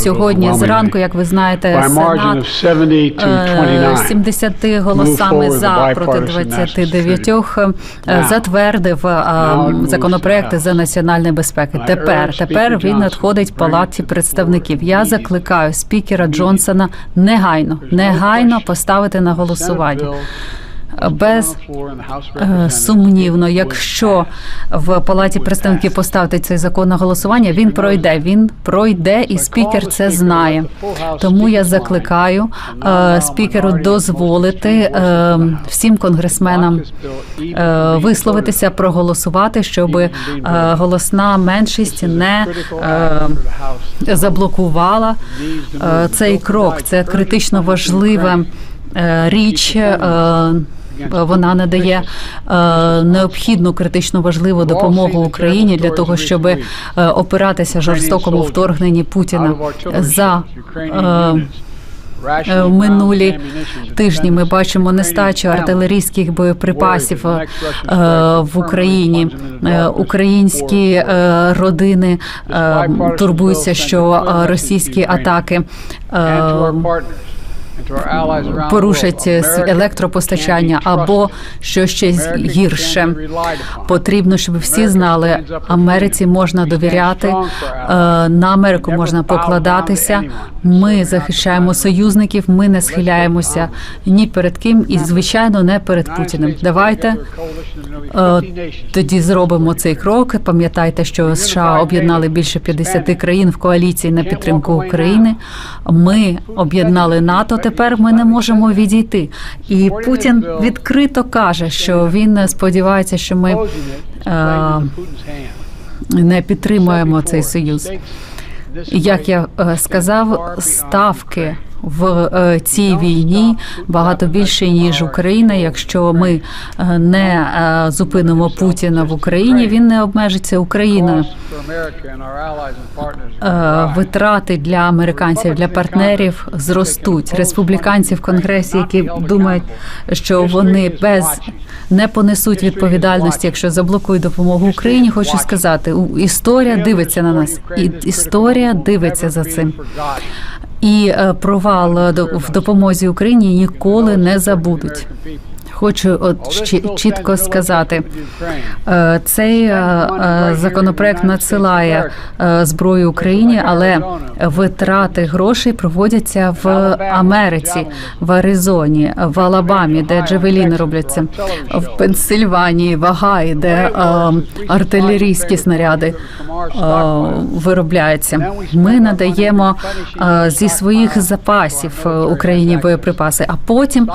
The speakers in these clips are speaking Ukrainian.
Сьогодні зранку, як ви знаєте, Сенат 70 голосами за проти 29 затвердив законопроекти за національної безпеки. Тепер він надходить в Палаті представників. Я закликаю спікера Джонсона негайно поставити на голосування. Безсумнівно, якщо в Палаті представників поставити цей закон на голосування, він пройде, і спікер це знає. Тому я закликаю спікеру дозволити всім конгресменам висловитися, проголосувати, щоб голосна меншість не заблокувала цей крок. Це критично важлива річ. Вона надає необхідну критично важливу допомогу Україні для того, щоб опиратися жорстокому вторгненні Путіна. За минулі тижні ми бачимо нестачу артилерійських боєприпасів в Україні. Українські родини турбуються, що російські атаки порушать електропостачання або що ще гірше. Потрібно, щоб всі знали, Америці можна довіряти, на Америку можна покладатися. Ми захищаємо союзників, ми не схиляємося ні перед ким і, звичайно, не перед Путіним. Давайте тоді зробимо цей крок. Пам'ятайте, що США об'єднали більше 50 країн в коаліції на підтримку України. Ми об'єднали НАТО. Тепер ми не можемо відійти. І Путін відкрито каже, що він сподівається, що ми не підтримуємо цей союз. Як я сказав, ставки в цій війні багато більше, ніж Україна. Якщо ми не зупинимо Путіна в Україні, він не обмежиться Україною. Витрати для американців, для партнерів зростуть. Республіканці в Конгресі, які думають, що вони не понесуть відповідальності, якщо заблокують допомогу Україні, хочу сказати, історія дивиться на нас. І історія дивиться за цим. І провал в допомозі Україні ніколи не забудуть. Хочу чітко сказати, цей законопроект надсилає зброю Україні, але витрати грошей проводяться в Америці, в Аризоні, в Алабамі, де джавеліни робляться, в Пенсильванії, в Огайо, де артилерійські снаряди виробляються. Ми надаємо зі своїх запасів Україні боєприпаси, а потім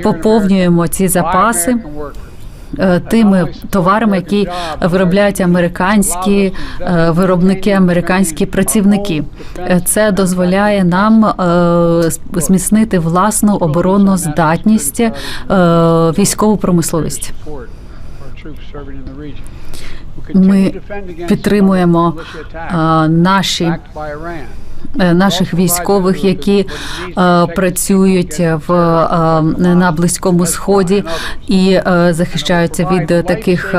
поповнюємо ці запаси тими товарами, які виробляють американські виробники, американські працівники. Це дозволяє нам зміцнити власну оборонну здатність, військову промисловість. Ми підтримуємо наших військових, які працюють на Близькому Сході і захищаються від таких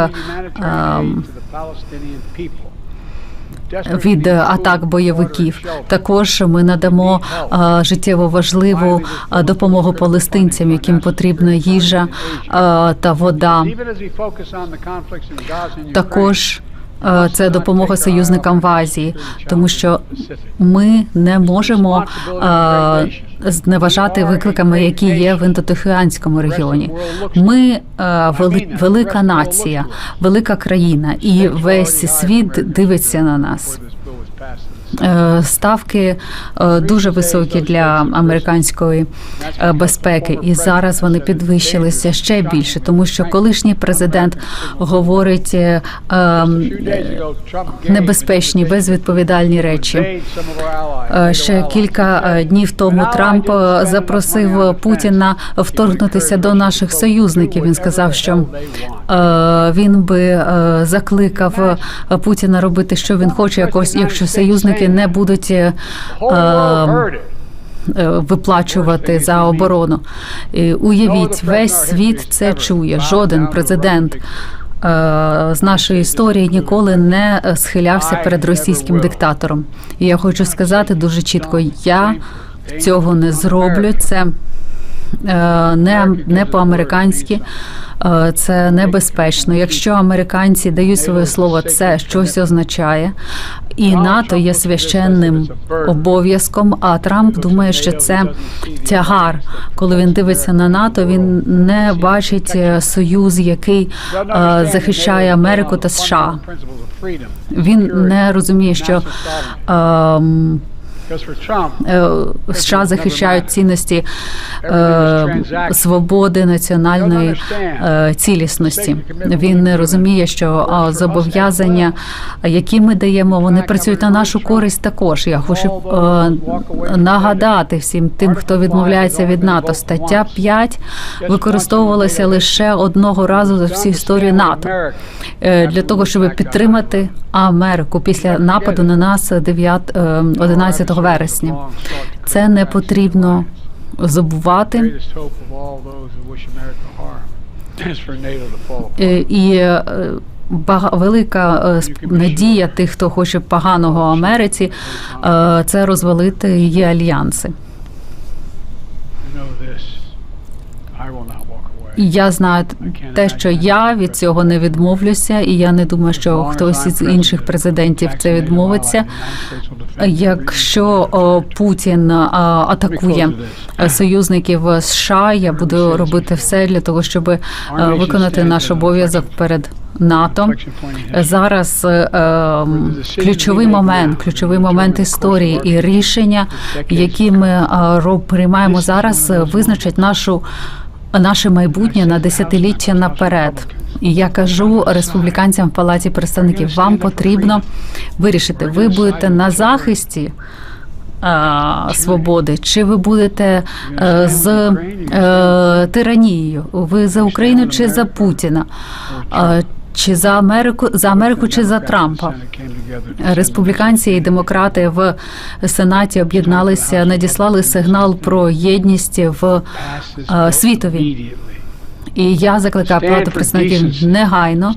від атак бойовиків. Також ми надамо життєво важливу допомогу палестинцям, яким потрібна їжа та вода. Також це допомога союзникам в Азії, тому що ми не можемо зневажати викликами, які є в Індотихоокеанському регіоні. Ми велика нація, велика країна, і весь світ дивиться на нас. Ставки дуже високі для американської безпеки, і зараз вони підвищилися ще більше, тому що колишній президент говорить небезпечні, безвідповідальні речі. Ще кілька днів тому Трамп запросив Путіна вторгнутися до наших союзників. Він сказав, що він би закликав Путіна робити, що він хоче, якщо союзники не будуть виплачувати за оборону. Уявіть, весь світ це чує. Жоден президент з нашої історії ніколи не схилявся перед російським диктатором. І я хочу сказати дуже чітко, я цього не зроблю, це не по-американськи, це небезпечно. Якщо американці дають своє слово, це щось означає. І НАТО є священним обов'язком, а Трамп думає, що це тягар. Коли він дивиться на НАТО, він не бачить союз, який захищає Америку та США. Він не розуміє, що США захищають цінності свободи, національної цілісності. Він не розуміє, що зобов'язання, які ми даємо, вони працюють на нашу користь також. Я хочу нагадати всім тим, хто відмовляється від НАТО. Стаття 5 використовувалася лише одного разу за всю історію НАТО для того, щоб підтримати Америку після нападу на нас 11 вересня. Це не потрібно забувати. І велика надія тих, хто хоче поганого Америці, це розвалити її альянси. І я знаю те, що я від цього не відмовлюся, і я не думаю, що хтось із інших президентів це відмовиться. Якщо Путін атакує союзників США, я буду робити все для того, щоб виконати наш обов'язок перед НАТО. Зараз ключовий момент історії і рішення, які ми приймаємо зараз, визначать наше майбутнє на десятиліття наперед. І я кажу республіканцям в Палаті представників, вам потрібно вирішити, ви будете на захисті свободи, чи ви будете з тиранією, ви за Україну чи за Путіна, чи за Америку, чи за Трампа. Республіканці і демократи в Сенаті об'єдналися, надіслали сигнал про єдність в світові. І я закликаю Палату представників негайно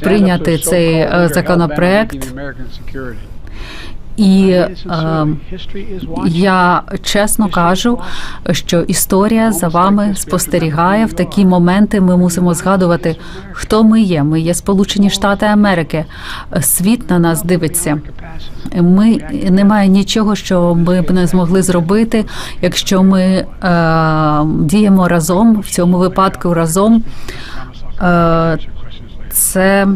прийняти цей законопроект. І я чесно кажу, що історія за вами спостерігає. В такі моменти ми мусимо згадувати, хто ми є. Ми є Сполучені Штати Америки. Світ на нас дивиться. Немає нічого, що ми б не змогли зробити, якщо ми діємо разом, в цьому випадку разом. Це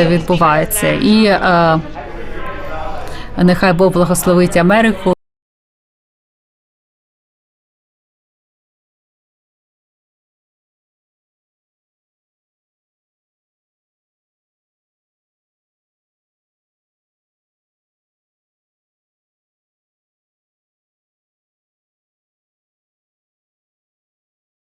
відбувається. І нехай Бог благословить Америку.